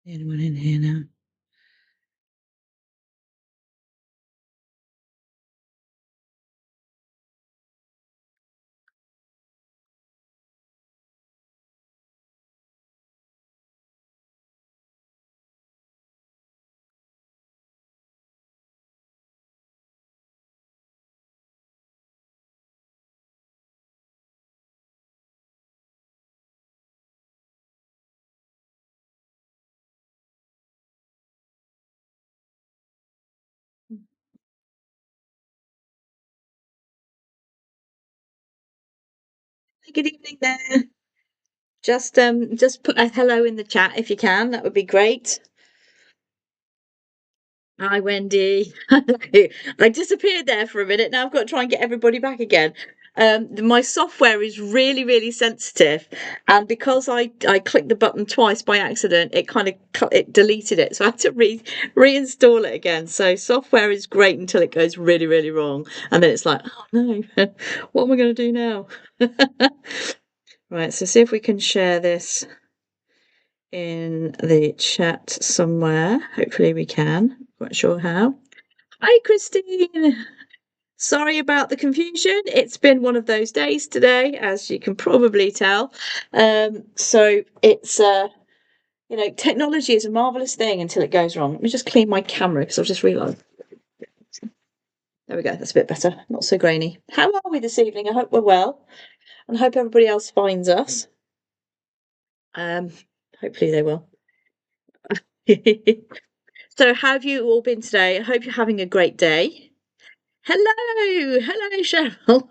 Anyone in here now? Good evening there. Just put a hello in the chat if you can. That would be great. Hi, Wendy. I disappeared there for a minute. Now I've got to try and get everybody back again. My software is really, really sensitive, and because I clicked the button twice by accident, it kind of it deleted it, so I had to reinstall it again. So software is great until it goes really, really wrong, and then it's like, oh no, what am I going to do now? Right, so see if we can share this in the chat somewhere. Hopefully we can. Not sure how. Hi, Christine. Sorry about the confusion. It's been one of those days today, as you can probably tell. So it's technology is a marvelous thing until it goes wrong. Let me just clean my camera because I've just realised. There we go. That's a bit better. Not so grainy. How are we this evening? I hope we're well, and I hope everybody else finds us. Hopefully they will. So, how have you all been today? I hope you're having a great day. Hello, Cheryl.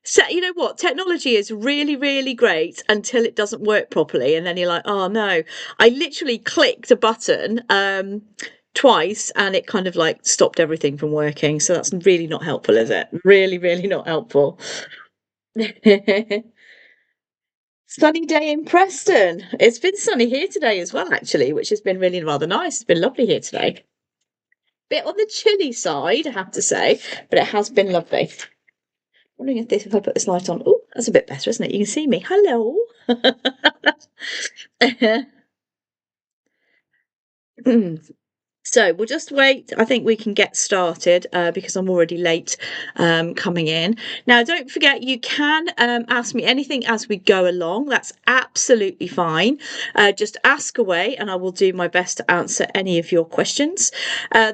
So, you know what? Technology is really, really great until it doesn't work properly. And then you're like, oh no. I literally clicked a button twice and it kind of like stopped everything from working. So that's really not helpful, is it? Really, really not helpful. Sunny day in Preston. It's been sunny here today as well, actually, which has been really rather nice. It's been lovely here today. Bit on the chilly side, I have to say, but it has been lovely. Wondering if I put this light on. Oh, that's a bit better, isn't it? You can see me. Hello. So we'll just wait. I think we can get started because I'm already late coming in. Now, don't forget, you can ask me anything as we go along. That's absolutely fine. Just ask away and I will do my best to answer any of your questions.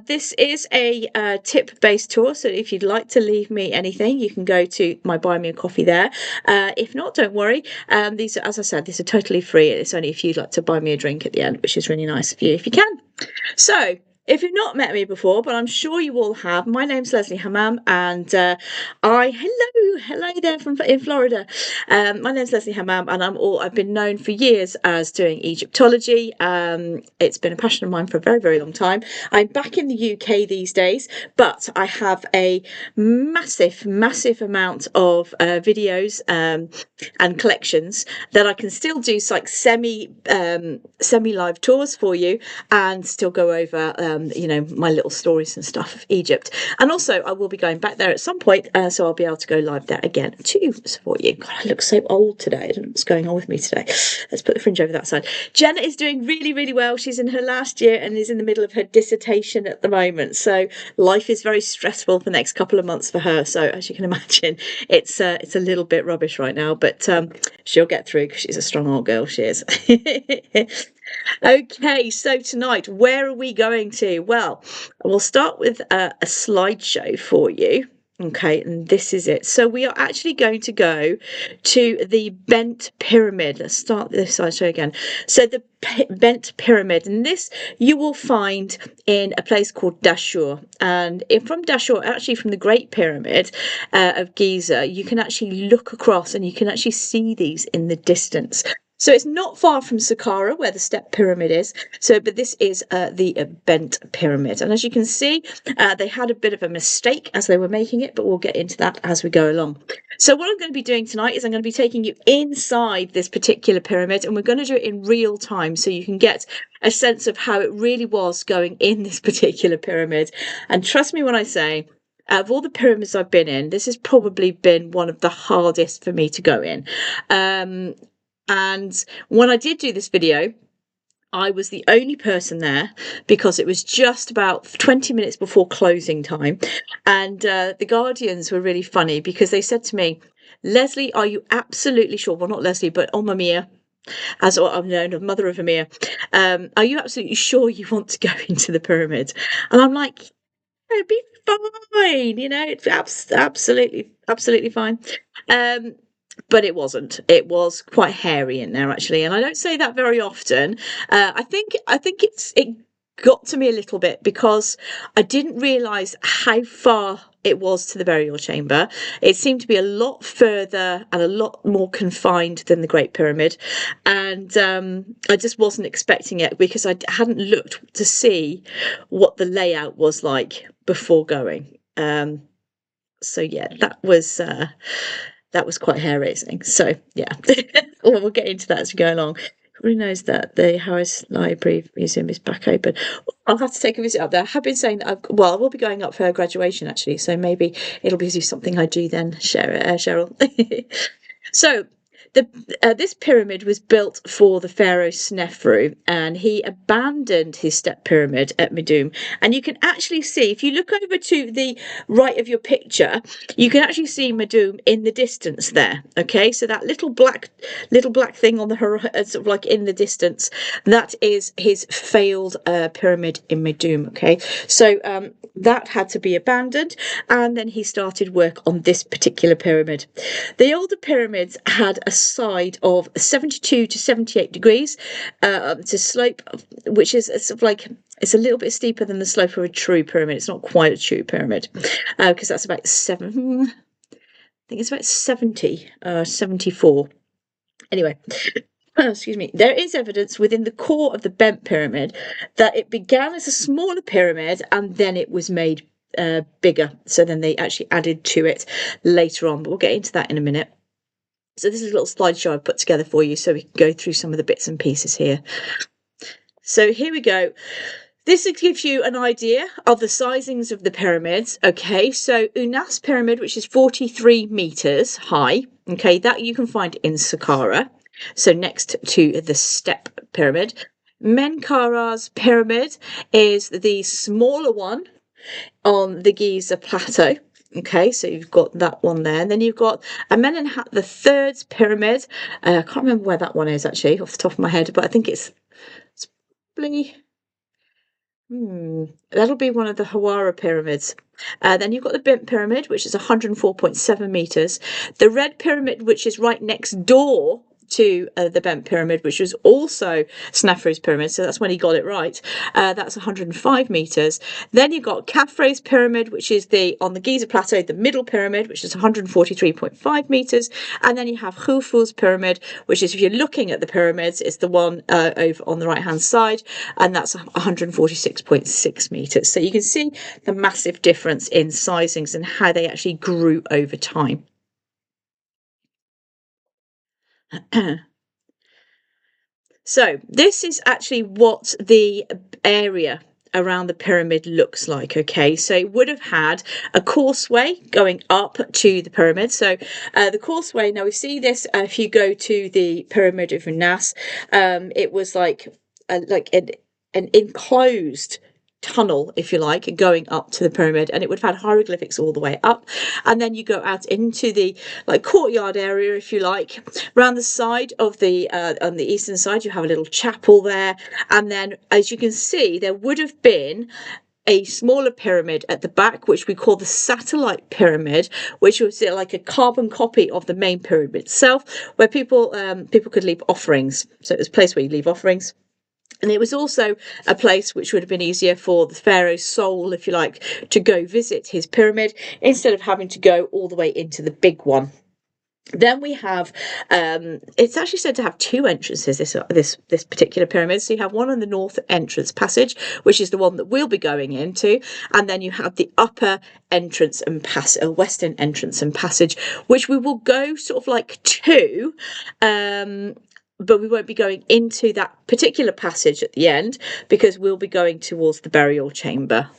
This is a tip-based tour, so if you'd like to leave me anything, you can go to my Buy Me a Coffee there. If not, don't worry. These are, as I said, these are totally free. It's only if you'd like to buy me a drink at the end, which is really nice of you if you can. So, if you've not met me before, but I'm sure you all have, my name's Lesley Hammam, and hello there from in Florida. My name's Lesley Hammam, and I've been known for years as doing Egyptology. It's been a passion of mine for a very, very long time. I'm back in the UK these days, but I have a massive, massive amount of videos and collections that I can still do like semi live tours for you and still go over my little stories and stuff of Egypt. And also I will be going back there at some point, so I'll be able to go live there again too for you. God, I look so old today. I don't know what's going on with me today. Let's put the fringe over that side. Jenna is doing really, really well. She's in her last year and is in the middle of her dissertation at the moment, so life is very stressful for the next couple of months for her. So as you can imagine, it's a little bit rubbish right now, but she'll get through because she's a strong old girl. She is. Okay, so tonight, where are we going to? Well, we'll start with a slideshow for you. Okay, and this is it. So we are actually going to go to the Bent Pyramid. Let's start this slideshow again. So the Bent Pyramid, and this you will find in a place called Dashur. And from Dashur, actually from the Great Pyramid of Giza, you can actually look across and you can actually see these in the distance. So it's not far from Saqqara, where the step pyramid is. So, but this is the bent pyramid. And as you can see, they had a bit of a mistake as they were making it, but we'll get into that as we go along. So what I'm going to be doing tonight is I'm going to be taking you inside this particular pyramid, and we're going to do it in real time so you can get a sense of how it really was going in this particular pyramid. And trust me when I say, out of all the pyramids I've been in, this has probably been one of the hardest for me to go in. And when I did do this video, I was the only person there because it was just about 20 minutes before closing time. And the Guardians were really funny because they said to me, Lesley, are you absolutely sure? Well, not Lesley, but Mia, as I'm known, mother of Amir. Are you absolutely sure you want to go into the pyramid? And I'm like, it'd be fine, it's absolutely fine. But it wasn't. It was quite hairy in there actually, and I don't say that very often. I think it got to me a little bit because I didn't realise how far it was to the burial chamber. It seemed to be a lot further and a lot more confined than the Great Pyramid, and I just wasn't expecting it because I hadn't looked to see what the layout was like before going. So yeah, that was quite hair-raising. So yeah, well, we'll get into that as we go along. Everybody knows that the Harris Library Museum is back open. I'll have to take a visit up there. I have been saying that I will be going up for graduation actually, so maybe it'll be something I do then, Cheryl. So this pyramid was built for the pharaoh Snefru, and he abandoned his step pyramid at Meidum. And you can actually see, if you look over to the right of your picture, you can actually see Meidum in the distance there. Okay, so that little black thing on the horizon, sort of like in the distance, that is his failed pyramid in Meidum. Okay, so that had to be abandoned, and then he started work on this particular pyramid. The older pyramids had a side of 72 to 78 degrees to slope, which is sort of like, it's a little bit steeper than the slope of a true pyramid. It's not quite a true pyramid because that's about I think it's about 70, 74. Anyway, excuse me, there is evidence within the core of the bent pyramid that it began as a smaller pyramid and then it was made bigger. So then they actually added to it later on, but we'll get into that in a minute. So this is a little slideshow I've put together for you so we can go through some of the bits and pieces here. So here we go. This gives you an idea of the sizings of the pyramids. Okay, so Unas pyramid, which is 43 meters high. Okay, that you can find in Saqqara. So next to the step pyramid. Menkaura's pyramid is the smaller one on the Giza plateau. Okay, so you've got that one there. And then you've got Amenemhat III's pyramid. I can't remember where that one is actually off the top of my head, but I think it's probably... that'll be one of the Hawara pyramids. Then you've got the Bint pyramid, which is 104.7 meters. The Red pyramid, which is right next door to the Bent pyramid, which was also Snefru's pyramid, so that's when he got it right. That's 105 meters. Then you've got Khafre's pyramid, which is on the Giza plateau, the middle pyramid, which is 143.5 meters. And then you have Khufu's pyramid, which is, if you're looking at the pyramids, it's the one over on the right hand side, and that's 146.6 meters. So you can see the massive difference in sizings and how they actually grew over time. So this is actually what the area around the pyramid looks like. Okay, so it would have had a causeway going up to the pyramid. So the causeway, now we see this if you go to the pyramid of Unas, it was like an enclosed tunnel, if you like, going up to the pyramid, and it would have had hieroglyphics all the way up. And then you go out into the courtyard area, if you like. Around the side of the on the eastern side, you have a little chapel there, and then as you can see, there would have been a smaller pyramid at the back, which we call the satellite pyramid, which was like a carbon copy of the main pyramid itself, where people could leave offerings. So it was a place where you leave offerings. And it was also a place which would have been easier for the pharaoh's soul, if you like, to go visit his pyramid instead of having to go all the way into the big one. Then we have, it's actually said to have two entrances, this particular pyramid. So you have one on the north entrance passage, which is the one that we'll be going into, and then you have the upper entrance and western entrance and passage, which we will go sort of like to, but we won't be going into that particular passage at the end because we'll be going towards the burial chamber.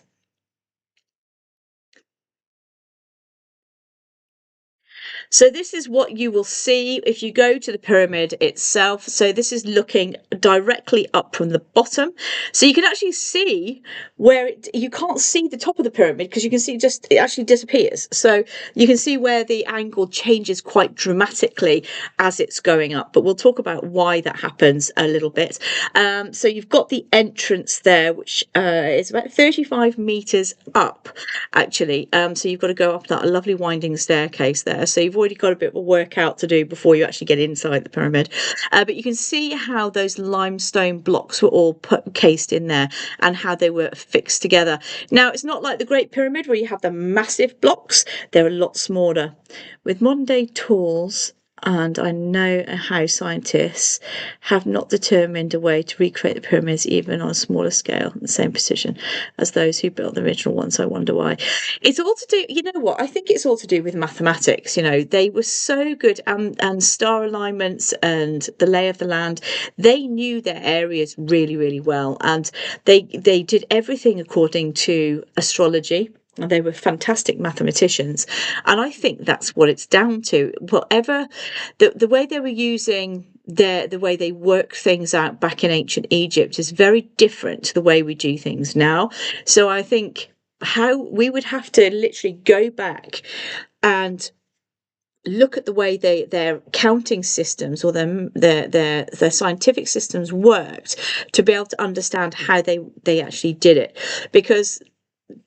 So this is what you will see if you go to the pyramid itself. So this is looking directly up from the bottom. So you can actually see where you can't see the top of the pyramid because you can see it actually disappears. So you can see where the angle changes quite dramatically as it's going up. But we'll talk about why that happens a little bit. So you've got the entrance there, which is about 35 meters up, actually. So you've got to go up that lovely winding staircase there. So you've already got a bit of a workout to do before you actually get inside the pyramid. But you can see how those limestone blocks were all cased in there and how they were fixed together. Now, it's not like the Great Pyramid where you have the massive blocks. They're a lot smaller. With modern day tools, and I know how scientists have not determined a way to recreate the pyramids even on a smaller scale and the same precision as those who built the original ones. I wonder why. It's all to do, you know what, I think it's all to do with mathematics. You know, they were so good, and star alignments and the lay of the land. They knew their areas really, really well, and they did everything according to astrology. And they were fantastic mathematicians, and I think that's what it's down to. Whatever the way they were using the way they work things out back in ancient Egypt is very different to the way we do things now. So I think how we would have to literally go back and look at the way their counting systems or their scientific systems worked to be able to understand how they actually did it, because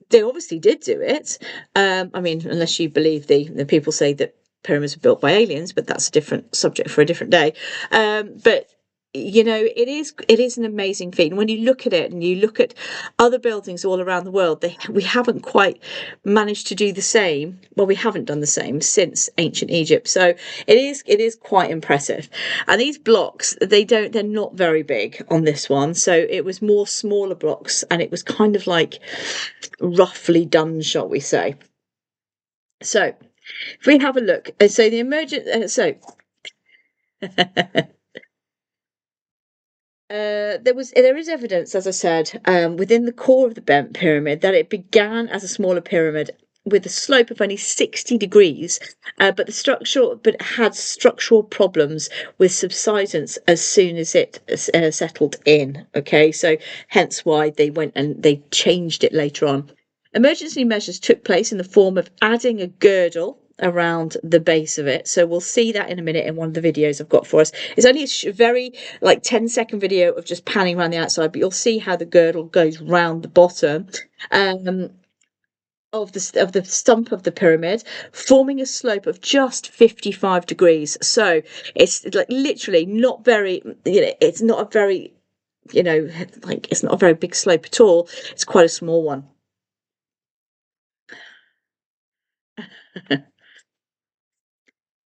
they obviously did do it. I mean, unless you believe the people say that pyramids were built by aliens, but that's a different subject for a different day. But you know, it is an amazing feat. And when you look at it and you look at other buildings all around the world, we haven't quite managed to do the same. Well, we haven't done the same since ancient Egypt. So it is quite impressive. And these blocks, they're not very big on this one. So it was more smaller blocks, and it was kind of like roughly done, shall we say. So if we have a look, so the emergent, there is evidence, as I said, within the core of the Bent Pyramid that it began as a smaller pyramid with a slope of only 60 degrees, but it had structural problems with subsidence as soon as it settled in. Okay, so hence why they went and they changed it later on. Emergency measures took place in the form of adding a girdle around the base of it. So we'll see that in a minute in one of the videos I've got for us. It's only a very 10-second video of just panning around the outside, but you'll see how the girdle goes round the bottom of the stump of the pyramid, forming a slope of just 55 degrees. So it's like literally not very, it's not a very, it's not a very big slope at all. It's quite a small one.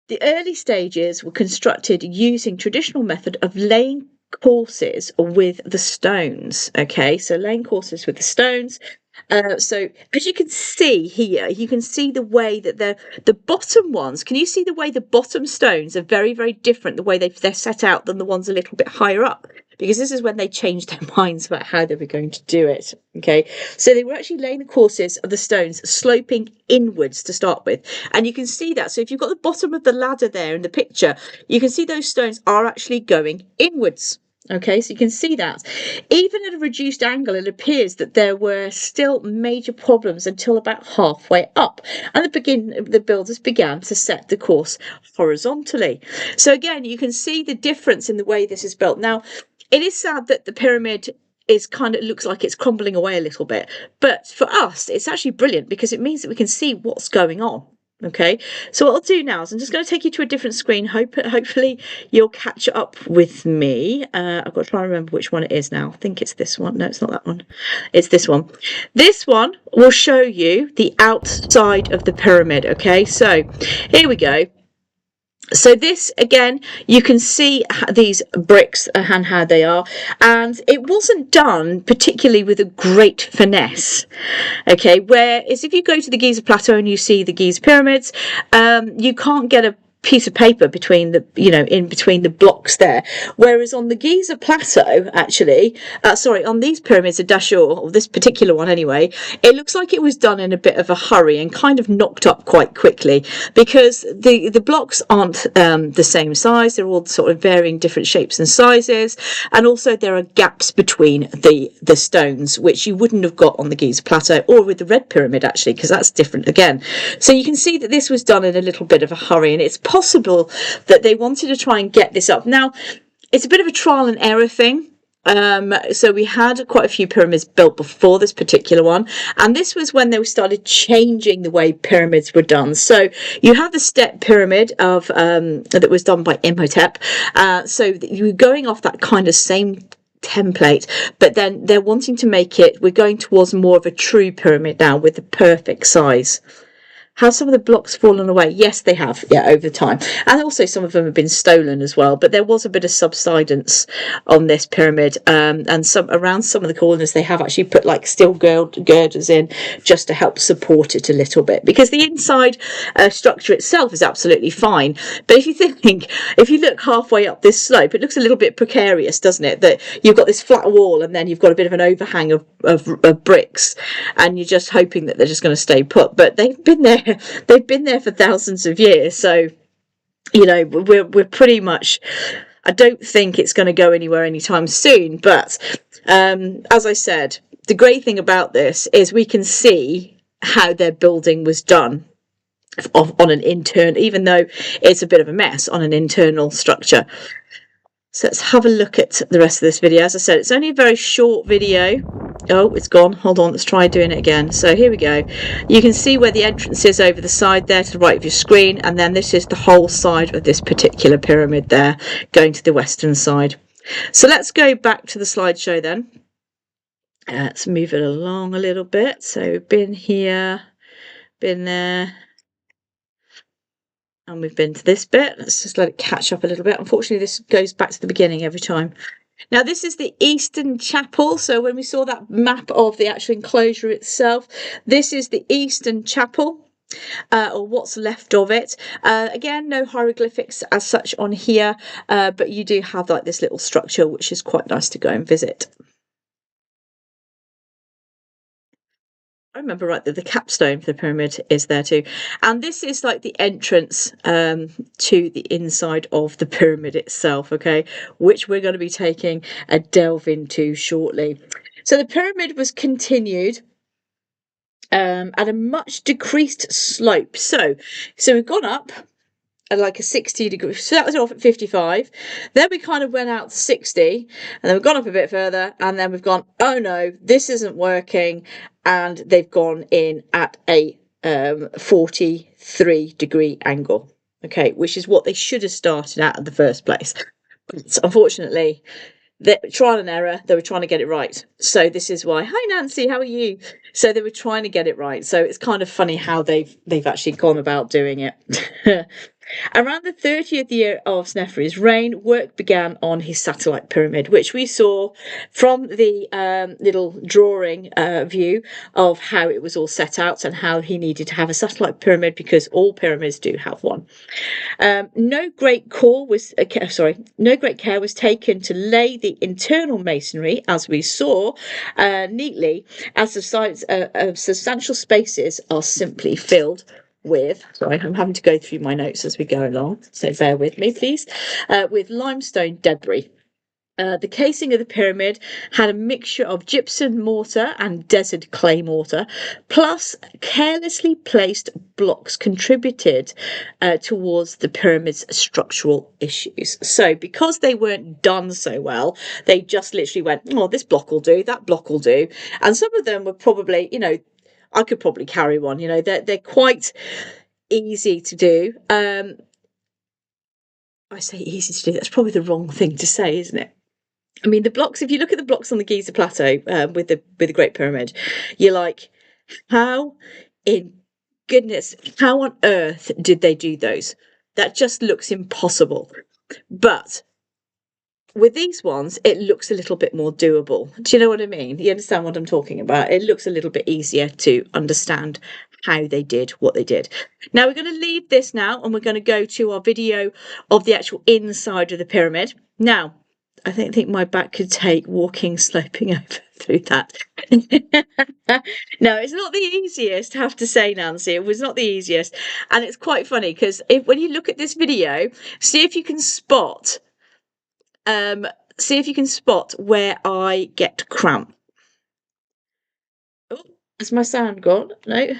The early stages were constructed using traditional method of laying courses with the stones. Okay, so laying courses with the stones. So as you can see here, you can see the way that the bottom ones, can you see the way the bottom stones are very, very different, the way they're set out than the ones a little bit higher up? Because this is when they changed their minds about how they were going to do it. Okay, so they were actually laying the courses of the stones sloping inwards to start with, and you can see that. So if you've got the bottom of the ladder there in the picture, you can see those stones are actually going inwards. Okay, so you can see that. Even at a reduced angle, it appears that there were still major problems until about halfway up, and the builders began to set the course horizontally. So again, you can see the difference in the way this is built. Now, it is sad that the pyramid looks like it's crumbling away a little bit, but for us, it's actually brilliant because it means that we can see what's going on. Okay, so what I'll do now is I'm just going to take you to a different screen. Hopefully you'll catch up with me. I've got to try and remember which one it is now. I think it's this one. No, it's not that one. It's this one. This one will show you the outside of the pyramid. Okay, so here we go. So this, again, you can see these bricks and how they are, and it wasn't done particularly with a great finesse. Okay, whereas if you go to the Giza Plateau and you see the Giza pyramids, you can't get a piece of paper between the, in between the blocks there, whereas on the Giza Plateau, actually, on these pyramids of Dashur, or this particular one anyway, it looks like it was done in a bit of a hurry and kind of knocked up quite quickly, because the blocks aren't the same size. They're all sort of varying different shapes and sizes, and also there are gaps between the stones, which you wouldn't have got on the Giza Plateau or with the Red Pyramid, actually, because that's different again. So you can see that this was done in a little bit of a hurry, and it's possible that they wanted to try and get this up. Now, it's a bit of a trial and error thing. So we had quite a few pyramids built before this particular one, and this was when they started changing the way pyramids were done. So you have the step pyramid of that was done by Imhotep. So you were going off that kind of same template, but then they're wanting to make it, we're going towards more of a true pyramid now with the perfect size. Have some of the blocks fallen away? Yes, they have, over time. And also some of them have been stolen as well. But there was a bit of subsidence on this pyramid. And around some of the corners, they have actually put like steel girders in just to help support it a little bit. Because the inside structure itself is absolutely fine. But if you look halfway up this slope, it looks a little bit precarious, doesn't it? That you've got this flat wall and then you've got a bit of an overhang of bricks. And you're just hoping that they're just going to stay put. But they've been there. They've been there for thousands of years, so we're pretty much, I don't think it's going to go anywhere anytime soon. But as I said, the great thing about this is we can see how their building was done on an internal, even though it's a bit of a mess, on an internal structure. So let's have a look at the rest of this video. As I said, it's only a very short video. Oh, it's gone. Hold on, let's try doing it again. So here we go. You can see where the entrance is over the side there to the right of your screen, and then this is the whole side of this particular pyramid there, going to the western side. So let's go back to the slideshow then. Let's move it along a little bit. So we've been here, been there, and we've been to this bit. Let's just let it catch up a little bit. Unfortunately, this goes back to the beginning every time. Now, this is the Eastern Chapel. So when we saw that map of the actual enclosure itself, this is the Eastern Chapel, or what's left of it. Again, no hieroglyphics as such on here, but you do have like this little structure, which is quite nice to go and visit. I remember right that the capstone for the pyramid is there too. And this is like the entrance to the inside of the pyramid itself, okay, which we're going to be taking a delve into shortly. So the pyramid was continued at a much decreased slope. So we've gone up at like a 60 degree, so that was off at 55, then we kind of went out to 60, and then we've gone up a bit further, and then we've gone, oh no, this isn't working, and they've gone in at a 43 degree angle, okay, which is what they should have started at in the first place. But unfortunately, the trial and error, they were trying to get it right. So this is why, hi Nancy, how are you? So they were trying to get it right. So it's kind of funny how they've actually gone about doing it. Around the 30th year of Sneferu's reign, work began on his satellite pyramid, which we saw from the little drawing view of how it was all set out and how he needed to have a satellite pyramid, because all pyramids do have one. No great care was taken to lay the internal masonry, as we saw, neatly, as the sides of substantial spaces are simply filled with, sorry, I'm having to go through my notes as we go along, so bear with me, please, with limestone debris. The casing of the pyramid had a mixture of gypsum mortar and desert clay mortar, plus carelessly placed blocks contributed towards the pyramid's structural issues. So because they weren't done so well, they just literally went, oh, this block will do, that block will do. And some of them were probably, I could probably carry one, they're quite easy to do. I say easy to do, that's probably the wrong thing to say, isn't it? I mean, the blocks, if you look at the blocks on the Giza Plateau with the Great Pyramid, you're like, how on earth did they do those? That just looks impossible. But with these ones, it looks a little bit more doable. Do you know what I mean? You understand what I'm talking about? It looks a little bit easier to understand how they did what they did. Now we're going to leave this now and we're going to go to our video of the actual inside of the pyramid. Now, I think my back could take walking, sloping over through that. No, it's not the easiest, I have to say, Nancy. It was not the easiest. And it's quite funny because when you look at this video, see if you can spot where I get cramp. Oh, has my sound gone? No.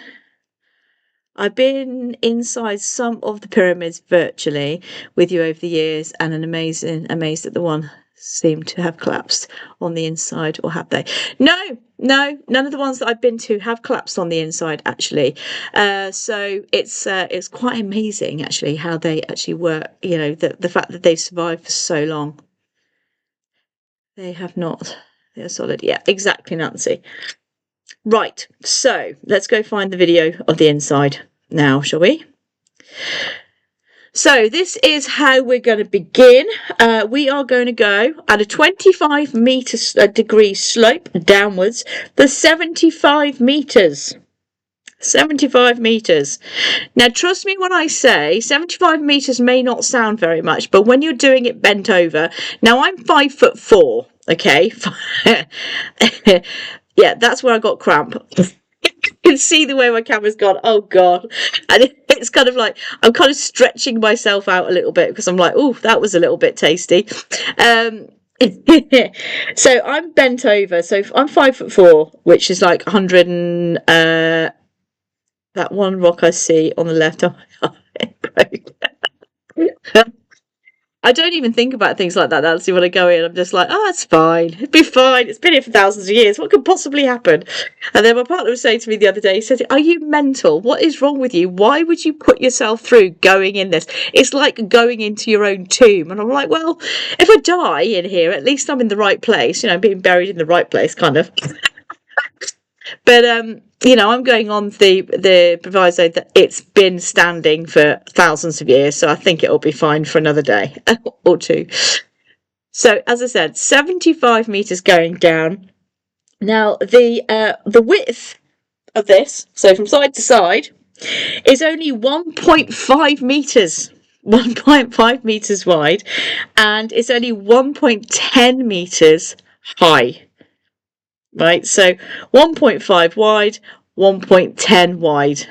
I've been inside some of the pyramids virtually with you over the years, and amazed that the one seemed to have collapsed on the inside, or have they? No, none of the ones that I've been to have collapsed on the inside actually. So it's quite amazing actually how they actually work. You know, the fact that they survived for so long. They have not. They're solid. Yeah, exactly, Nancy. Right, so let's go find the video of the inside now, shall we? So this is how we're going to begin. We are going to go at a 25 degree slope downwards for 75 meters. 75 meters. Now, trust me when I say 75 meters may not sound very much, but when you're doing it bent over, now I'm 5'4", okay? Yeah, that's where I got cramp. You can see the way my camera's gone. Oh God. And it's kind of like, I'm kind of stretching myself out a little bit because I'm like, oh, that was a little bit tasty. So I'm bent over. So I'm 5'4", which is like 100 and, that one rock I see on the left. I don't even think about things like that, Nancy, when I go in. I'm just like, oh, it's fine. It'd be fine. It's been here for thousands of years. What could possibly happen? And then my partner was saying to me the other day, he said, are you mental? What is wrong with you? Why would you put yourself through going in this? It's like going into your own tomb. And I'm like, well, if I die in here, at least I'm in the right place. You know, being buried in the right place, kind of. But you know, I'm going on the proviso that it's been standing for thousands of years, so I think it'll be fine for another day or two. So, as I said, 75 meters going down. Now, the width of this, so from side to side, is only 1.5 meters. 1.5 meters wide, and it's only 1.10 meters high. Right, so 1.5 wide, 1.10 wide.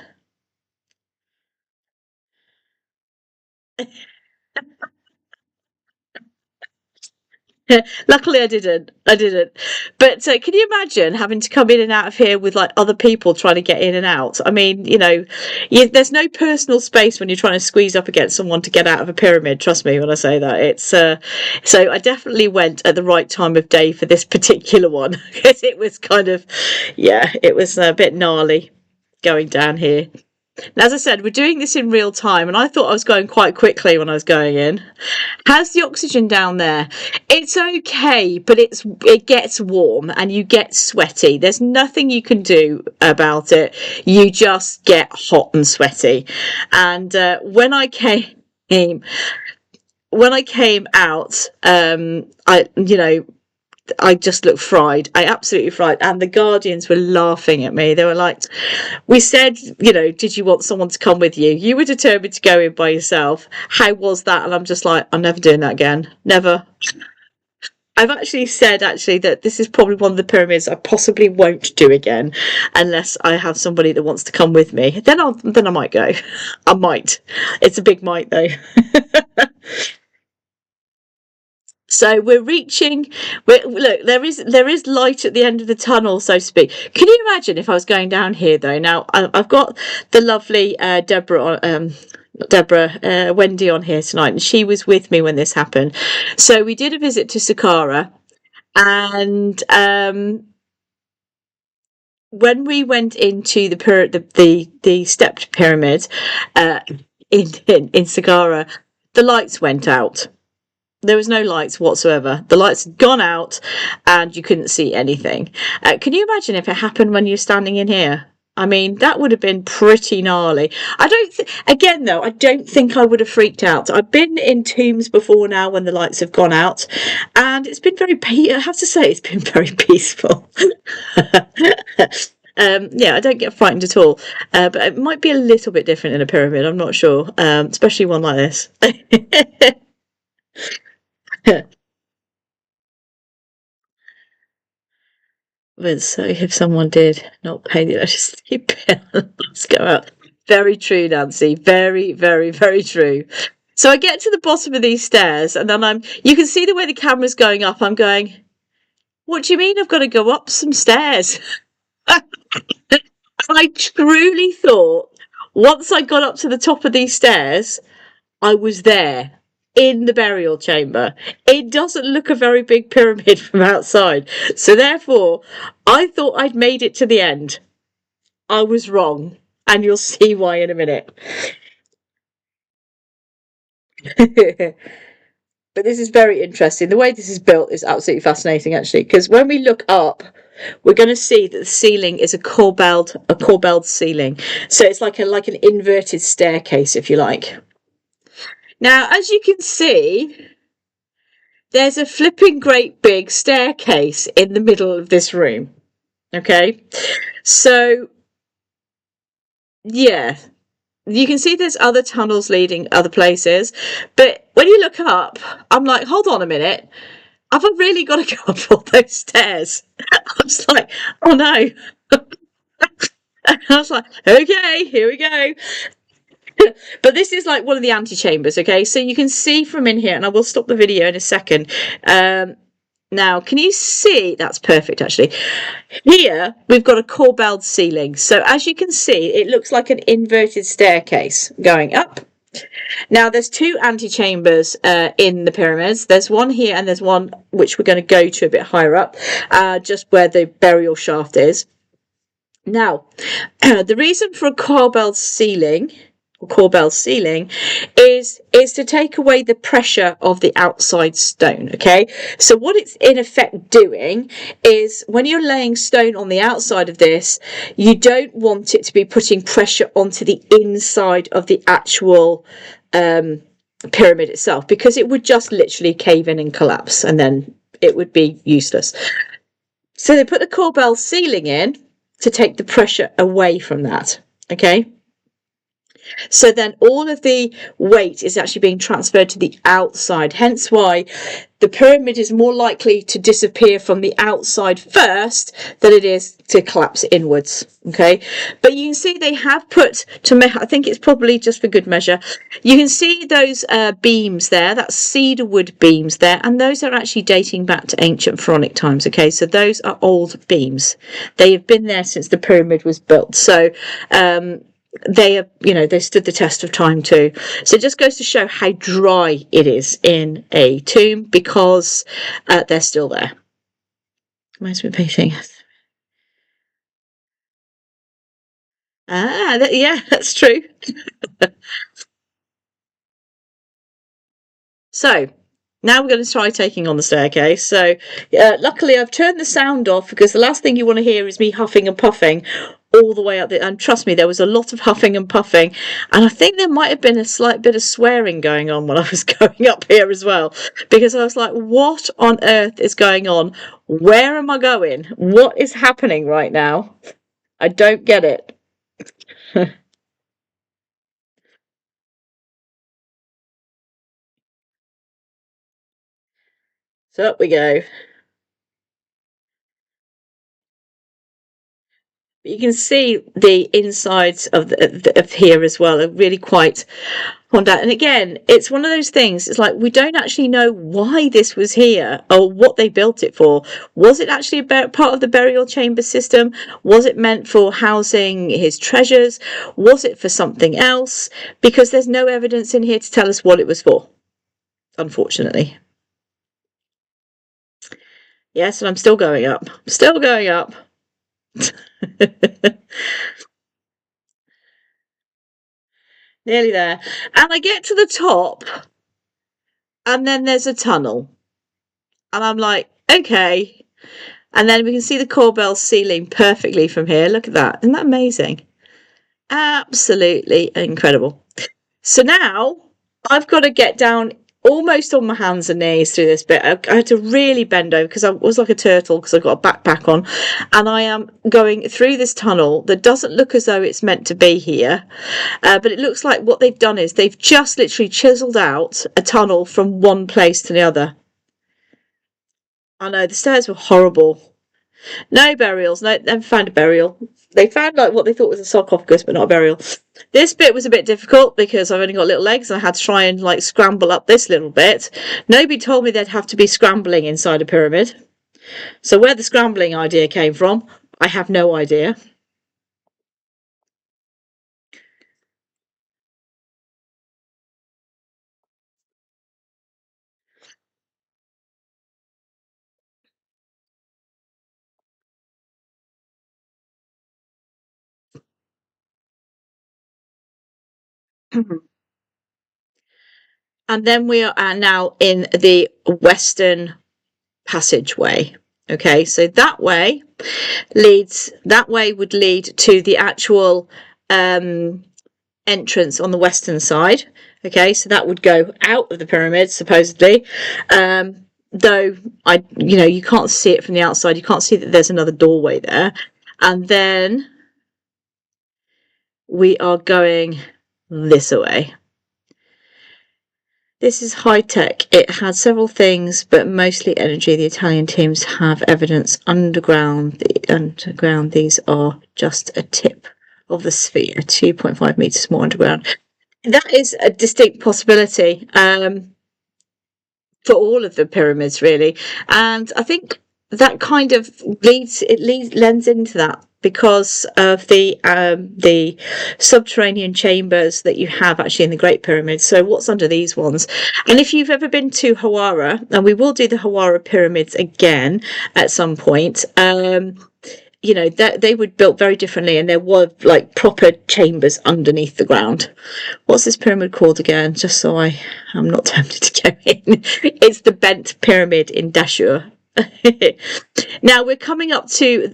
Luckily I didn't. But can you imagine having to come in and out of here with like other people trying to get in and out? I mean, you know, there's no personal space when you're trying to squeeze up against someone to get out of a pyramid. Trust me when I say that. It's so I definitely went at the right time of day for this particular one, because it was kind of, yeah, it was a bit gnarly going down here. Now, as I said, we're doing this in real time, and I thought I was going quite quickly when I was going in. How's the oxygen down there? It's okay, but it gets warm and you get sweaty. There's nothing you can do about it. You just get hot and sweaty. And when I came out, I just looked fried. I absolutely fried. And the Guardians were laughing at me. They were like, we said, you know, did you want someone to come with you? You were determined to go in by yourself. How was that? And I'm just like, I'm never doing that again. Never. I've actually said that this is probably one of the pyramids I possibly won't do again unless I have somebody that wants to come with me. Then I might go. I might. It's a big might though. So we're reaching. Look, there is light at the end of the tunnel, so to speak. Can you imagine if I was going down here though? Now I've got the lovely Wendy on here tonight, and she was with me when this happened. So we did a visit to Saqqara, and when we went into the stepped pyramid in Saqqara, the lights went out. There was no lights whatsoever. The lights had gone out and you couldn't see anything. Can you imagine if it happened when you're standing in here? I mean, that would have been pretty gnarly. Again, though, I don't think I would have freaked out. I've been in tombs before now when the lights have gone out, and it's been I have to say, it's been very peaceful. Yeah, I don't get frightened at all. But it might be a little bit different in a pyramid. I'm not sure, especially one like this. But so if someone did not pay the electricity bill, let's go out. Very true, Nancy. Very, very, very true. So I get to the bottom of these stairs, and then you can see the way the camera's going up. I'm going, what do you mean I've got to go up some stairs? I truly thought once I got up to the top of these stairs, I was there in the burial chamber. It doesn't look a very big pyramid from outside. So therefore, I thought I'd made it to the end. I was wrong. And you'll see why in a minute. But this is very interesting. The way this is built is absolutely fascinating, actually, because when we look up, we're going to see that the ceiling is a corbelled ceiling. So it's like an inverted staircase, if you like. Now, as you can see, there's a flipping great big staircase in the middle of this room. Okay, so yeah, you can see there's other tunnels leading other places, but when you look up, I'm like, hold on a minute, have I really got to go up all those stairs? I was like, oh no. I was like, okay, here we go. But this is like one of the antechambers, okay? So you can see from in here, and I will stop the video in a second. Now, can you see? That's perfect, actually. Here, we've got a corbelled ceiling. So as you can see, it looks like an inverted staircase going up. Now, there's two antechambers in the pyramids. There's one here, and there's one which we're going to go to a bit higher up, just where the burial shaft is. Now, the reason for a corbelled ceiling is to take away the pressure of the outside stone. Okay, so what it's in effect doing is when you're laying stone on the outside of this, you don't want it to be putting pressure onto the inside of the actual pyramid itself, because it would just literally cave in and collapse, and then it would be useless. So they put the corbelled ceiling in to take the pressure away from that. Okay, so then all of the weight is actually being transferred to the outside, hence why the pyramid is more likely to disappear from the outside first than it is to collapse inwards. Okay, but you can see they have put, I think it's probably just for good measure, you can see those beams there, that's cedar wood beams there, and those are actually dating back to ancient pharaonic times. Okay, so those are old beams. They have been there since the pyramid was built. So they are, they stood the test of time too. So it just goes to show how dry it is in a tomb, because they're still there. Reminds me of painting. Yeah, that's true. So now we're going to try taking on the staircase. So luckily I've turned the sound off, because the last thing you want to hear is me huffing and puffing all the way up there. And trust me, there was a lot of huffing and puffing, and I think there might have been a slight bit of swearing going on when I was going up here as well, because I was like, what on earth is going on? Where am I going? What is happening right now? I don't get it. So up we go. You can see the insides of here as well are really quite on that. And again, it's one of those things, it's like we don't actually know why this was here or what they built it for. Was it actually part of the burial chamber system? Was it meant for housing his treasures? Was it for something else? Because there's no evidence in here to tell us what it was for, unfortunately. Yes, and I'm still going up. Still going up. Nearly there. And I get to the top, and then there's a tunnel. And I'm like, okay. And then we can see the corbel ceiling perfectly from here. Look at that. Isn't that amazing? Absolutely incredible. So now I've got to get down almost on my hands and knees through this bit. I had to really bend over because I was like a turtle because I've got a backpack on, and I am going through this tunnel that doesn't look as though it's meant to be here, but it looks like what they've done is they've just literally chiseled out a tunnel from one place to the other. I know, the stairs were horrible. No burials. No, never found a burial. They found like what they thought was a sarcophagus, but not a burial. This bit was a bit difficult because I've only got little legs and I had to try and like scramble up this little bit. Nobody told me they'd have to be scrambling inside a pyramid. So where the scrambling idea came from, I have no idea. And then we are now in the western passageway. Okay, so that way would lead to the actual entrance on the western side. Okay, so that would go out of the pyramid supposedly, though you can't see it from the outside. You can't see that there's another doorway there. And then we are going this way. This is high tech. It has several things, but mostly energy. The Italian teams have evidence underground. These are just a tip of the sphere, 2.5 meters more underground. That is a distinct possibility for all of the pyramids, really. And I think that kind of lends into that because of the subterranean chambers that you have actually in the Great Pyramid. So what's under these ones? And if you've ever been to Hawara, and we will do the Hawara pyramids again at some point, they were built very differently, and there were like proper chambers underneath the ground. What's this pyramid called again? Just so I am not tempted to go in. It's the Bent Pyramid in Dashur. Now we're coming up to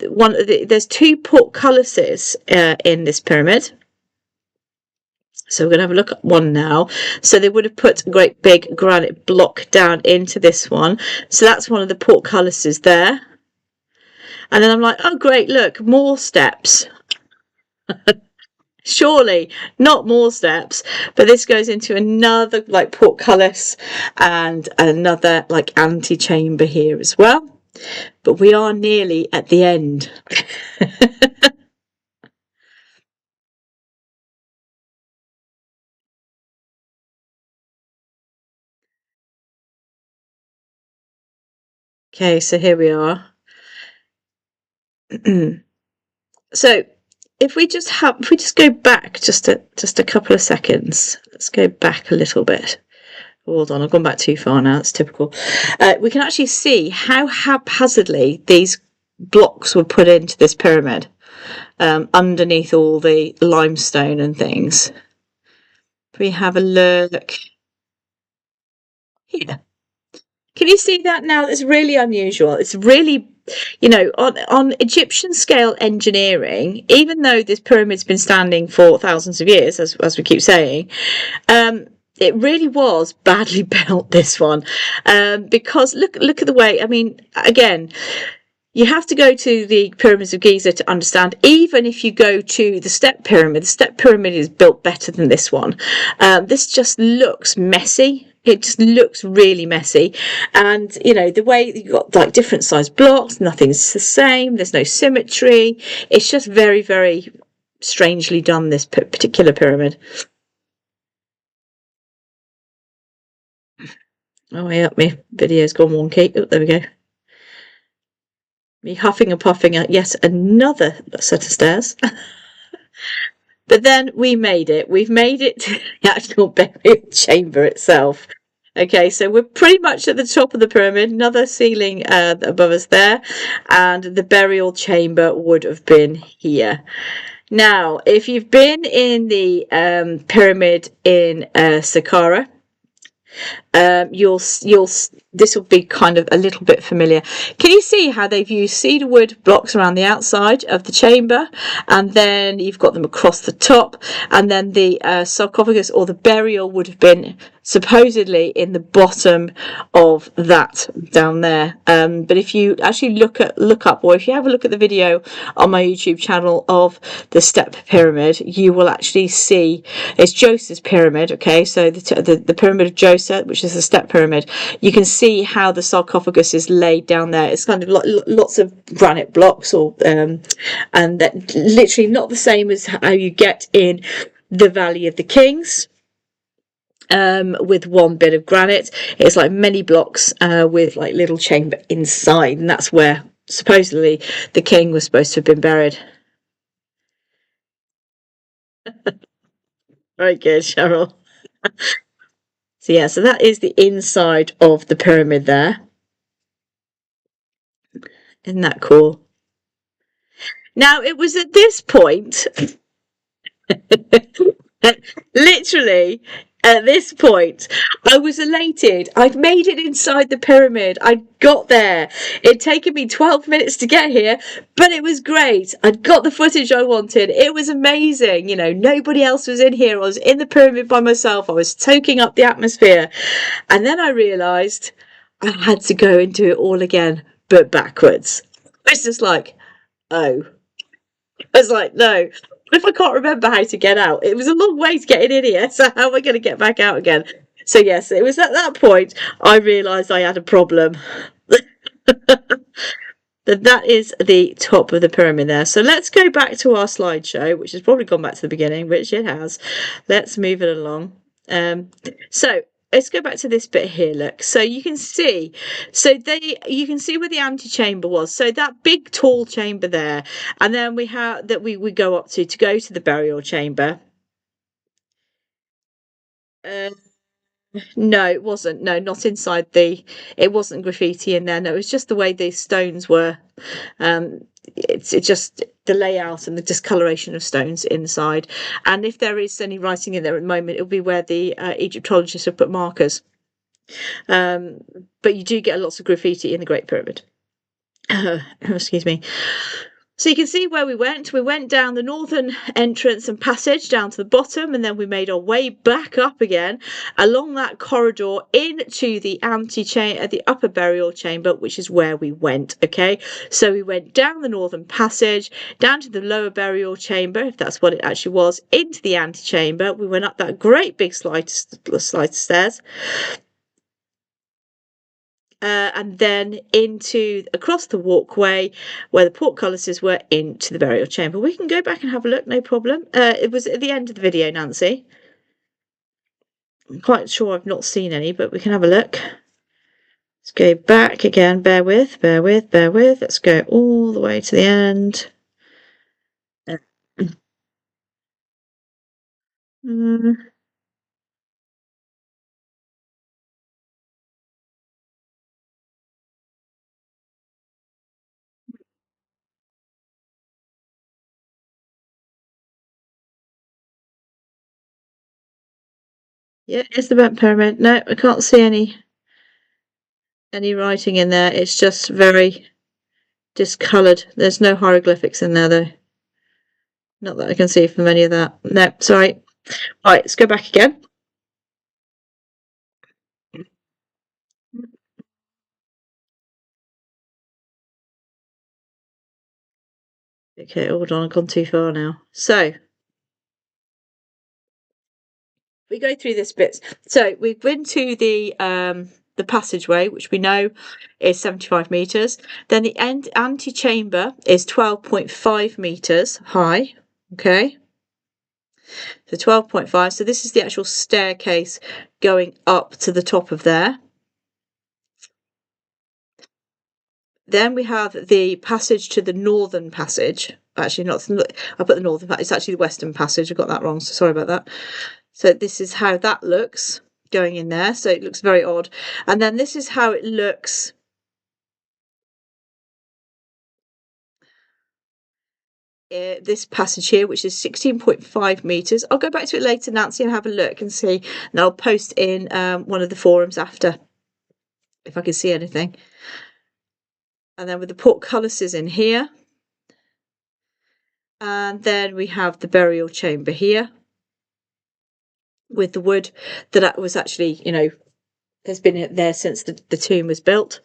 there's two portcullises in this pyramid. So we're going to have a look at one now. So they would have put a great big granite block down into this one. So that's one of the portcullises there. And then I'm like, oh, great, look, more steps. Surely not more steps, but this goes into another like portcullis and another like antechamber here as well. But we are nearly at the end. Okay, so here we are. So if we just go back just a couple of seconds, let's go back a little bit. Hold on, I've gone back too far now. It's typical. We can actually see how haphazardly these blocks were put into this pyramid underneath all the limestone and things. If we have a look here. Can you see that now? It's really unusual. It's really, on Egyptian scale engineering, even though this pyramid's been standing for thousands of years, as we keep saying, it really was badly built, this one, because look at the way. I mean, again, you have to go to the pyramids of Giza to understand. Even if you go to the step pyramid is built better than this one. This just looks messy. It just looks really messy. And, the way you've got like different size blocks, nothing's the same. There's no symmetry. It's just very, very strangely done, this particular pyramid. Oh, yeah, my video's gone wonky. Oh, there we go. Me huffing and puffing at yet another set of stairs. But then we made it. We've made it to the actual burial chamber itself. Okay, so we're pretty much at the top of the pyramid, another ceiling above us there, and the burial chamber would have been here. Now, if you've been in the pyramid in Saqqara, this will be kind of a little bit familiar. Can you see how they've used cedar wood blocks around the outside of the chamber, and then you've got them across the top, and then the sarcophagus or the burial would have been supposedly in the bottom of that down there. But if you actually look up, or if you have a look at the video on my YouTube channel of the step pyramid, you will actually see it's Joseph's pyramid. Okay, so the pyramid of Joseph, which is a step pyramid, you can see how the sarcophagus is laid down there. It's kind of lots of granite blocks, or and that literally not the same as how you get in the Valley of the Kings. With one bit of granite, it's like many blocks with like little chamber inside, and that's where supposedly the king was supposed to have been buried. Very good, Cheryl. So yeah, so that is the inside of the pyramid there. Isn't that cool? Now, it was at this point literally at this point, I was elated. I'd made it inside the pyramid. I'd got there. It'd taken me 12 minutes to get here, but it was great. I'd got the footage I wanted. It was amazing. You know, nobody else was in here. I was in the pyramid by myself. I was soaking up the atmosphere. And then I realised I had to go and do it all again, but backwards. It's just like, oh. I was like, no. If I can't remember how to get out, it was a long way to getting in here, so how am I going to get back out again? So yes, it was at that point I realised I had a problem. That is the top of the pyramid there. So let's go back to our slideshow, which has probably gone back to the beginning, which it has. Let's move it along. So let's go back to this bit here. Look, so you can see, you can see where the antechamber was. So that big tall chamber there, and then we have that we go up to go to the burial chamber. No, it wasn't. No, not inside the. It wasn't graffiti in there. No, it was just the way the stones were. It's just the layout and the discoloration of stones inside. And if there is any writing in there at the moment, it'll be where the Egyptologists have put markers. But you do get lots of graffiti in the Great Pyramid. Excuse me. So you can see where we went. We went down the northern entrance and passage down to the bottom, and then we made our way back up again along that corridor into the the upper burial chamber, which is where we went. Okay, so we went down the northern passage, down to the lower burial chamber, if that's what it actually was, into the antechamber. We went up that great big slide of stairs. And then across the walkway where the portcullises were into the burial chamber. We can go back and have a look, no problem. It was at the end of the video, Nancy. I'm quite sure I've not seen any, but we can have a look. Let's go back again. Bear with. Let's go all the way to the end. Yeah, it's the Bent Pyramid. No, I can't see any writing in there. It's just very discoloured. There's no hieroglyphics in there, though. Not that I can see from any of that. No, sorry. Right, let's go back again. Okay, hold on, I've gone too far now. So we go through this bit. So we've been to the passageway, which we know is 75 meters. Then the antechamber is 12.5 meters high. Okay. So 12.5. So this is the actual staircase going up to the top of there. Then we have the passage to the northern passage. Actually, not. I put the northern. It's actually the western passage. I got that wrong. So sorry about that. So this is how that looks going in there. So it looks very odd. And then this is how it looks this passage here, which is 16.5 meters. I'll go back to it later, Nancy, and have a look and see. And I'll post in one of the forums after if I can see anything. And then with the portcullises in here. And then we have the burial chamber here with the wood that was actually, has been there since the tomb was built.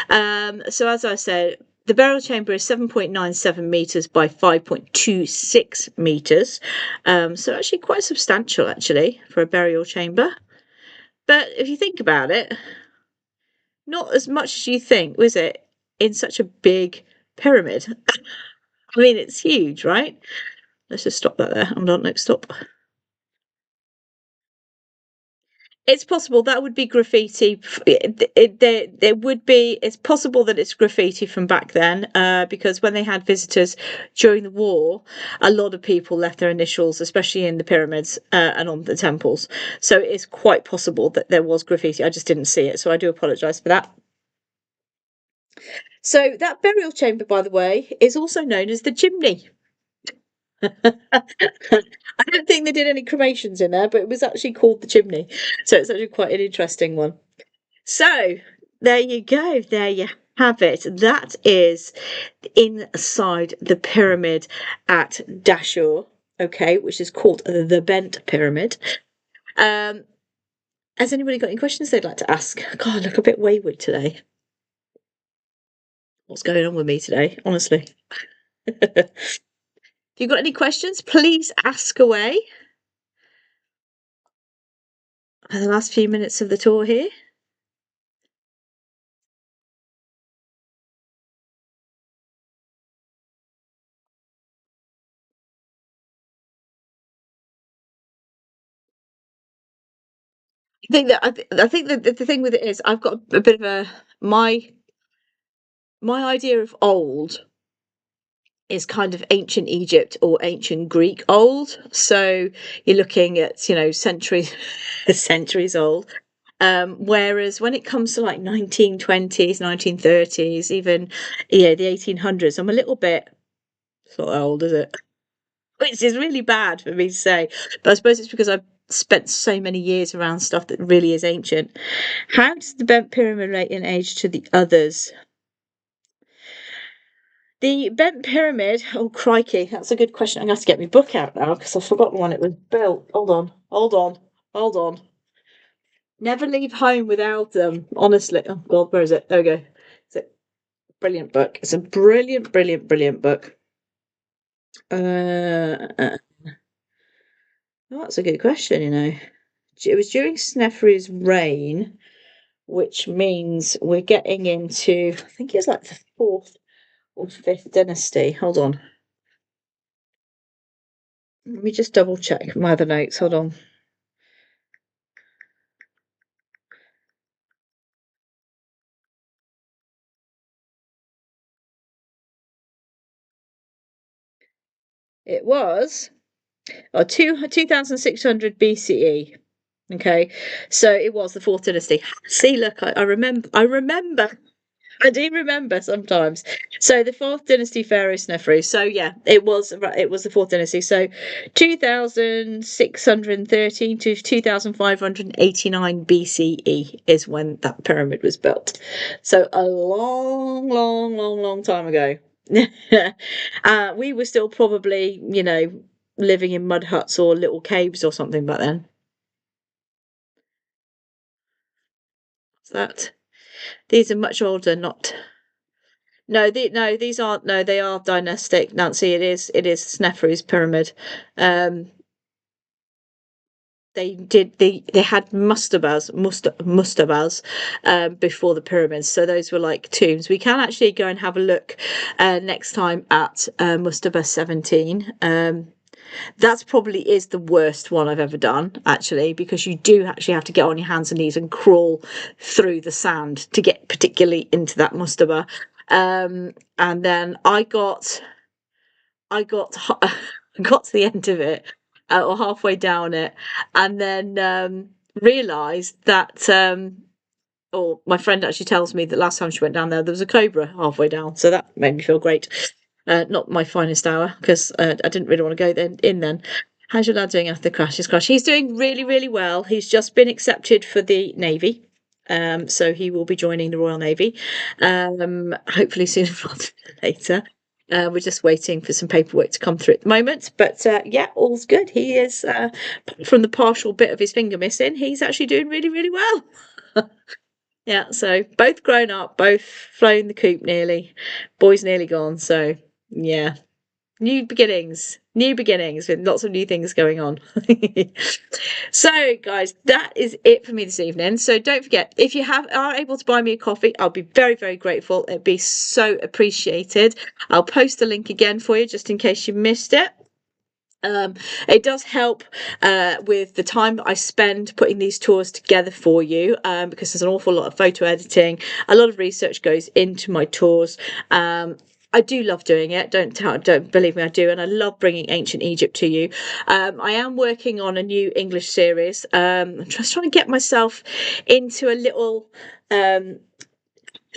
So as I said, the burial chamber is 7.97 meters by 5.26 meters. So actually quite substantial, actually, for a burial chamber. But if you think about it, not as much as you think, was it, in such a big pyramid? I mean, it's huge, right? Let's just stop that there. Hold on, no, stop. It's possible that would be graffiti. There would be. It's possible that it's graffiti from back then, because when they had visitors during the war, a lot of people left their initials, especially in the pyramids and on the temples. So it's quite possible that there was graffiti. I just didn't see it, so I do apologise for that. So that burial chamber, by the way, is also known as the chimney. I don't think they did any cremations in there, but it was actually called the chimney. So it's actually quite an interesting one. So there you go. There you have it. That is inside the pyramid at Dashur, okay, which is called the Bent Pyramid. Has anybody got any questions they'd like to ask? God, I look a bit wayward today. What's going on with me today, honestly? If you've got any questions, please ask away. For the last few minutes of the tour here. I think that the thing with it is I've got a bit of my idea of old is kind of ancient Egypt or ancient Greek old. So you're looking at, centuries centuries old. Whereas when it comes to like 1920s, 1930s, even the 1800s, I'm a little bit, it's not old, is it? Which is really bad for me to say. But I suppose it's because I've spent so many years around stuff that really is ancient. How does the bent pyramid relate in age to the others? The bent pyramid, oh crikey, that's a good question. I'm going to have to get my book out now because I've forgotten when it was built. Hold on, hold on, hold on. Never leave home without them, honestly. Oh God, where is it? There we go. It's a brilliant book. It's a brilliant, brilliant, brilliant book. Oh, that's a good question, It was during Sneferu's reign, which means we're getting into, I think it's like the fourth or fifth dynasty. Hold on. Let me just double check my other notes. Hold on. It was 2600 BCE. Okay, so it was the fourth dynasty. See, look, I remember. I do remember sometimes. So the fourth dynasty pharaoh Sneferu. So yeah, it was the fourth dynasty. So 2613 to 2589 BCE is when that pyramid was built. So a long, long, long, long time ago. We were still probably, living in mud huts or little caves or something back then. That these are much older, not these aren't. No, they are dynastic, Nancy. It is Sneferu's pyramid. They had mustabas before the pyramids, so those were like tombs. We can actually go and have a look next time at Mustaba 17. That's probably is the worst one I've ever done, actually, because you do actually have to get on your hands and knees and crawl through the sand to get particularly into that mustaba. And then I got I got to the end of it, or halfway down it, and then realised that or my friend actually tells me that last time she went down there was a cobra halfway down, so that made me feel great. Not my finest hour, because I didn't really want to go then. How's your lad doing after the crash? His crash. He's doing really, really well. He's just been accepted for the Navy. So he will be joining the Royal Navy, hopefully sooner rather than later. We're just waiting for some paperwork to come through at the moment, but yeah, all's good. He is, from the partial bit of his finger missing, he's actually doing really, really well. Yeah, so both grown up, both flown the coop nearly, boys nearly gone. So yeah, new beginnings with lots of new things going on. So guys, that is it for me this evening. So don't forget, if you are able to buy me a coffee, I'll be very, very grateful. It'd be so appreciated. I'll post the link again for you just in case you missed it. It does help with the time that I spend putting these tours together for you, because there's an awful lot of photo editing, a lot of research goes into my tours. I do love doing it. Don't believe me, I do, and I love bringing ancient Egypt to you. I am working on a new English series. I'm just trying to get myself into a little.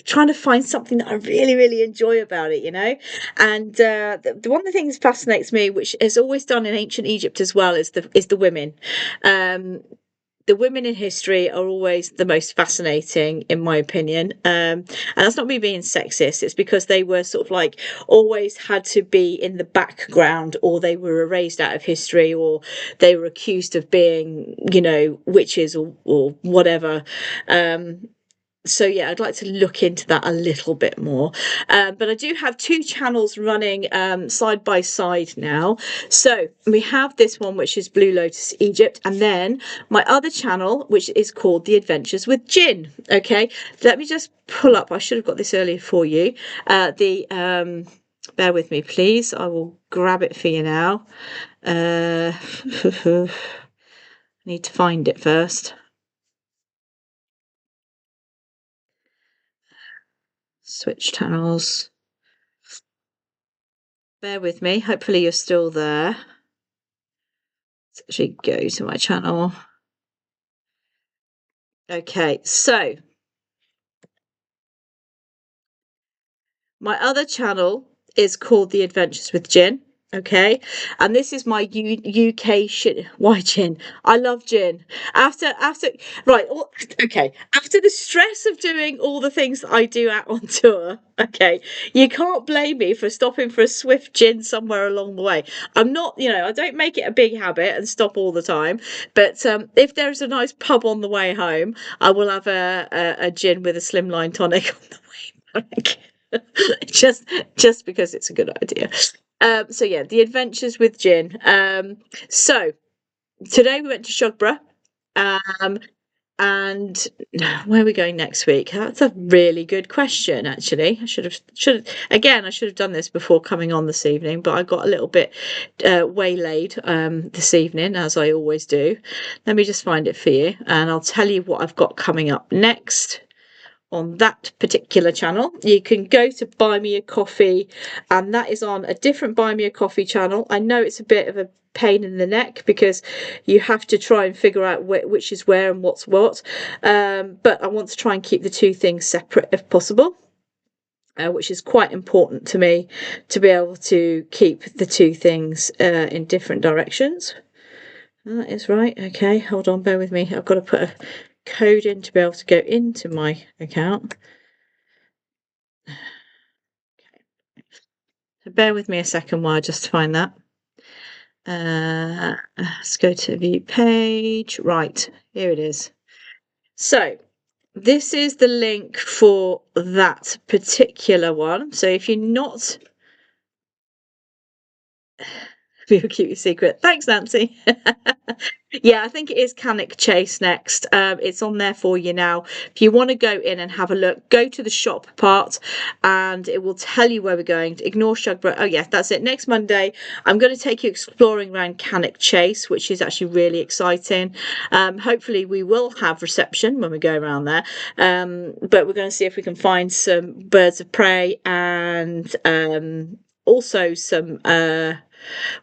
Trying to find something that I really, really enjoy about it, And one of the things that fascinates me, which is always done in ancient Egypt as well, is the women. The women in history are always the most fascinating, in my opinion. And that's not me being sexist. It's because they were sort of like always had to be in the background, or they were erased out of history, or they were accused of being, witches or whatever. So yeah, I'd like to look into that a little bit more. But I do have two channels running side by side now. So we have this one, which is Blue Lotus Egypt, and then my other channel, which is called The Adventures with Jinn. Okay, let me just pull up. I should have got this earlier for you. Bear with me, please. I will grab it for you now. I need to find it first. Switch channels. Bear with me. Hopefully you're still there. Let's actually go to my channel. Okay, so my other channel is called The Adventures with Jinn. Okay, and this is my UK shit. Why gin? I love gin. After right, okay. After the stress of doing all the things that I do out on tour, okay, you can't blame me for stopping for a swift gin somewhere along the way. I'm not, I don't make it a big habit and stop all the time. But if there's a nice pub on the way home, I will have a gin with a slimline tonic on the way back. just because it's a good idea. So yeah, The Adventures with Jinn. So today we went to Shugborough. And where are we going next week? That's a really good question, actually. I should have done this before coming on this evening, but I got a little bit waylaid this evening, as I always do. Let me just find it for you, and I'll tell you what I've got coming up next on that particular channel. You can go to Buy Me a Coffee, and that is on a different Buy Me a Coffee channel. I know it's a bit of a pain in the neck because you have to try and figure out which is where and what's what, but I want to try and keep the two things separate if possible, which is quite important to me, to be able to keep the two things in different directions. That is right. Okay, hold on, bear with me. I've got to put a code in to be able to go into my account. Okay. So bear with me a second while I just find that. Let's go to view page. Right, here it is. So this is the link for that particular one. So if you're not We'll keep your secret. Thanks, Nancy. Yeah, I think it is Cannock Chase next. It's on there for you now. If you want to go in and have a look, go to the shop part and it will tell you where we're going. Ignore Shugborough. Oh, yeah, that's it. Next Monday, I'm going to take you exploring around Cannock Chase, which is actually really exciting. Hopefully, we will have reception when we go around there. But we're going to see if we can find some birds of prey and also some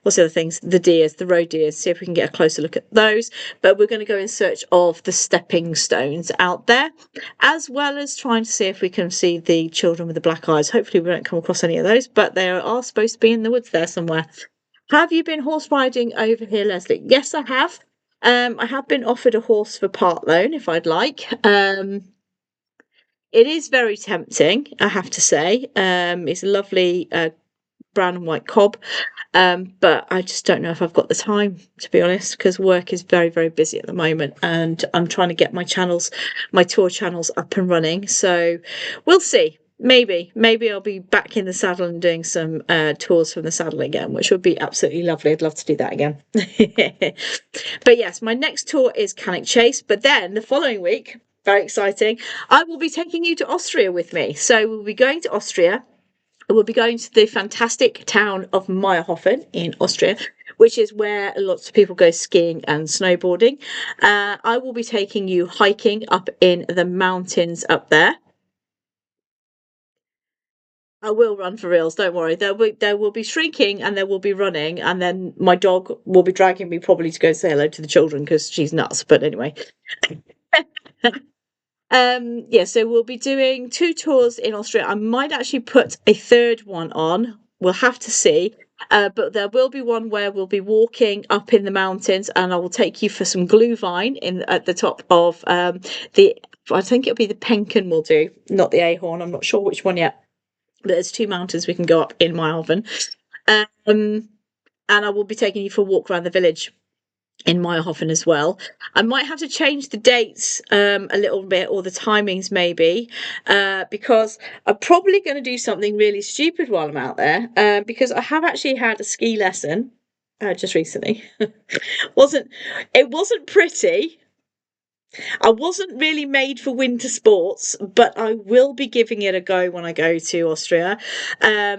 what's the other things? The deers, the roe deers, see if we can get a closer look at those. But we're going to go in search of the stepping stones out there, as well as trying to see if we can see the children with the black eyes. Hopefully we don't come across any of those, but they are supposed to be in the woods there somewhere. Have you been horse riding over here, Lesley? Yes, I have. I have been offered a horse for part loan if I'd like. It is very tempting, I have to say. It's a lovely brown and white cob. But I just don't know if I've got the time, to be honest, because work is very, very busy at the moment, and I'm trying to get my tour channels up and running. So we'll see. Maybe I'll be back in the saddle and doing some tours from the saddle again, which would be absolutely lovely. I'd love to do that again. But yes, my next tour is Cannock Chase, but then the following week, very exciting, I will be taking you to Austria with me. So we'll be going to Austria. We'll be going to the fantastic town of Meyerhofen in Austria, which is where lots of people go skiing and snowboarding. I will be taking you hiking up in the mountains up there. I will run for reals, don't worry. There will be shrieking and there will be running, and then my dog will be dragging me probably to go say hello to the children because she's nuts. But anyway. Yeah, so we'll be doing 2 tours in Austria. I might actually put a third one on. We'll have to see. But there will be one where we'll be walking up in the mountains, and I will take you for some glühwein at the top of I think it'll be the Penken we'll do, not the Ahorn. I'm not sure which one yet. But there's 2 mountains we can go up in Meyerhofen. And I will be taking you for a walk around the village in Meyerhofen as well. I might have to change the dates a little bit, or the timings maybe, because I'm probably going to do something really stupid while I'm out there, because I have actually had a ski lesson just recently. It wasn't pretty. I wasn't really made for winter sports, but I will be giving it a go when I go to Austria.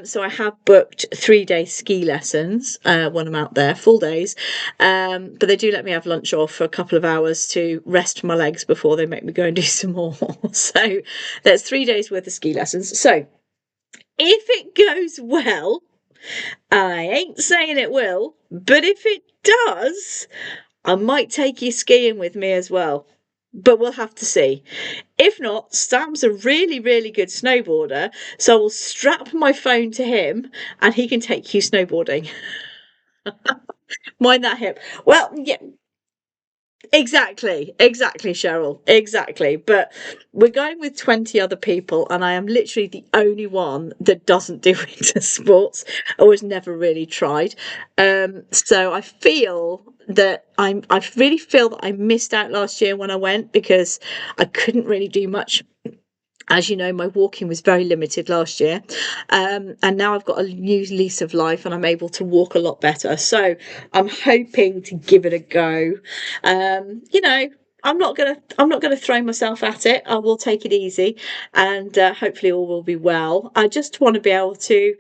So I have booked 3-day ski lessons when I'm out there, full days. But they do let me have lunch off for a couple of hours to rest my legs before they make me go and do some more. So there's 3 days worth of ski lessons. So if it goes well, I ain't saying it will, but if it does, I might take you skiing with me as well. But we'll have to see. If not, Sam's a really, really good snowboarder, so I will strap my phone to him and he can take you snowboarding. Mind that hip. Well, yeah, exactly, Cheryl, exactly. But we're going with 20 other people, and I am literally the only one that doesn't do winter sports or has never really tried. So I feel that I really feel that I missed out last year when I went, because I couldn't really do much. As you know, my walking was very limited last year, and now I've got a new lease of life and I'm able to walk a lot better. So I'm hoping to give it a go. You know, I'm not gonna throw myself at it. I will take it easy, and hopefully all will be well. I just want to be able to,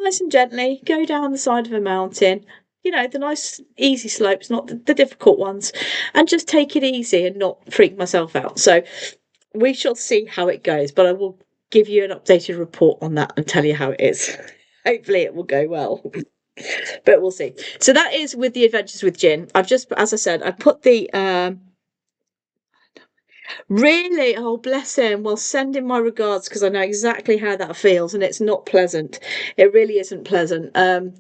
nice and gently go down the side of a mountain. The nice, easy slopes, not the difficult ones, and just take it easy and not freak myself out. So we shall see how it goes, but I will give you an updated report on that and tell you how it is. Hopefully it will go well. But we'll see. So that is with the Adventures with Gin. As I said, I put the Really? Oh, bless him. Well, send him my regards, because I know exactly how that feels, and it's not pleasant. It really isn't pleasant. And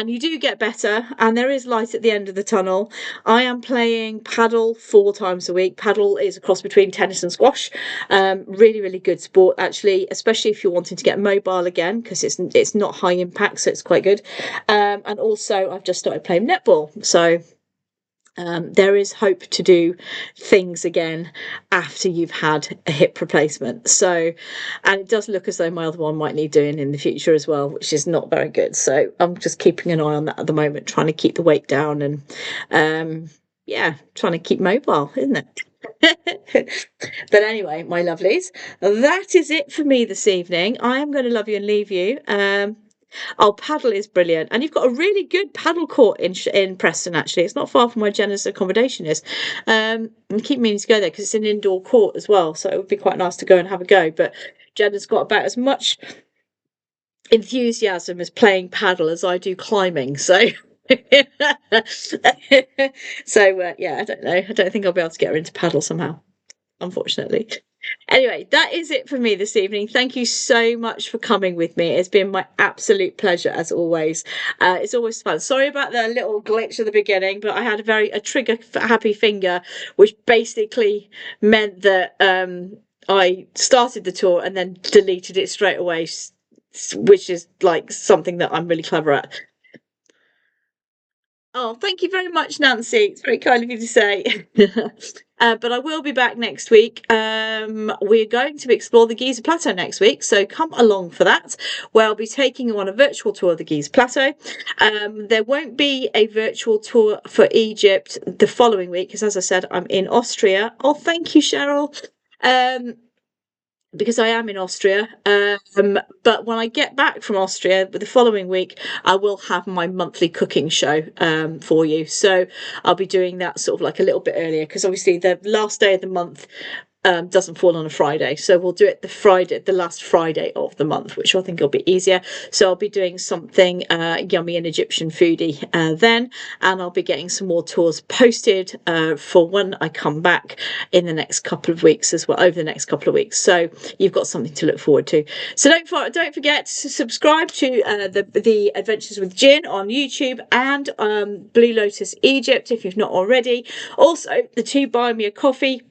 you do get better, and there is light at the end of the tunnel. I am playing paddle 4 times a week. Paddle is a cross between tennis and squash. Really, really good sport, actually, especially if you're wanting to get mobile again, because it's not high impact, so it's quite good. And also, I've just started playing netball, so there is hope to do things again after you've had a hip replacement. So, and it does look as though my other one might need doing in the future as well, which is not very good. So I'm just keeping an eye on that at the moment, trying to keep the weight down and, trying to keep mobile, isn't it? But anyway, my lovelies, that is it for me this evening. I am going to love you and leave you. Oh, paddle is brilliant, and you've got a really good paddle court in Preston. Actually, it's not far from where Jenna's accommodation is. I keep meaning to go there because it's an indoor court as well, so it would be quite nice to go and have a go. But Jenna's got about as much enthusiasm as playing paddle as I do climbing. So, yeah, I don't know. I don't think I'll be able to get her into paddle somehow, unfortunately. Anyway, that is it for me this evening. Thank you so much for coming with me. It's been my absolute pleasure as always. It's always fun. Sorry about the little glitch at the beginning, but I had a trigger happy finger, which basically meant that I started the tour and then deleted it straight away, which is like something that I'm really clever at. Oh, thank you very much, Nancy. It's very kind of you to say. But I will be back next week. We're going to explore the Giza Plateau next week, so come along for that, where I'll be taking you on a virtual tour of the Giza Plateau. There won't be a virtual tour for Egypt the following week, because as I said, I'm in Austria. Oh, thank you, Cheryl. Because I am in Austria. But when I get back from Austria the following week, I will have my monthly cooking show for you. So I'll be doing that sort of like a little bit earlier because obviously the last day of the month doesn't fall on a Friday. So we'll do it the last Friday of the month, which I think will be easier. So I'll be doing something yummy and Egyptian foodie then, and I'll be getting some more tours posted for when I come back in the next couple of weeks as well, over the next couple of weeks. So you've got something to look forward to. So don't forget to subscribe to the Adventures with Gin on YouTube and Blue Lotus Egypt if you've not already. Also, the two Buy Me a Coffee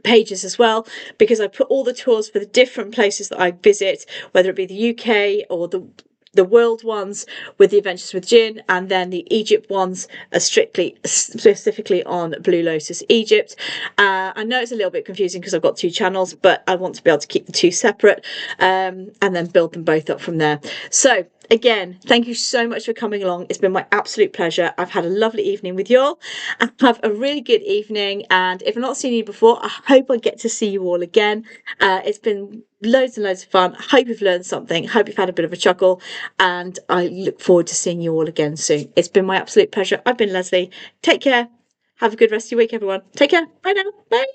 pages as well, because I put all the tours for the different places that I visit, whether it be the UK or the world ones with the Adventures with Gin, and then the Egypt ones are specifically on Blue Lotus Egypt. I know it's a little bit confusing because I've got two channels, but I want to be able to keep the two separate and then build them both up from there. So again, thank you so much for coming along. It's been my absolute pleasure. I've had a lovely evening with you all, and have a really good evening. And if I've not seen you before, I hope I get to see you all again. It's been loads and loads of fun. I hope you've learned something. I hope you've had a bit of a chuckle, and I look forward to seeing you all again soon. It's been my absolute pleasure. I've been Leslie. Take care. Have a good rest of your week, everyone. Take care. Bye now. Bye.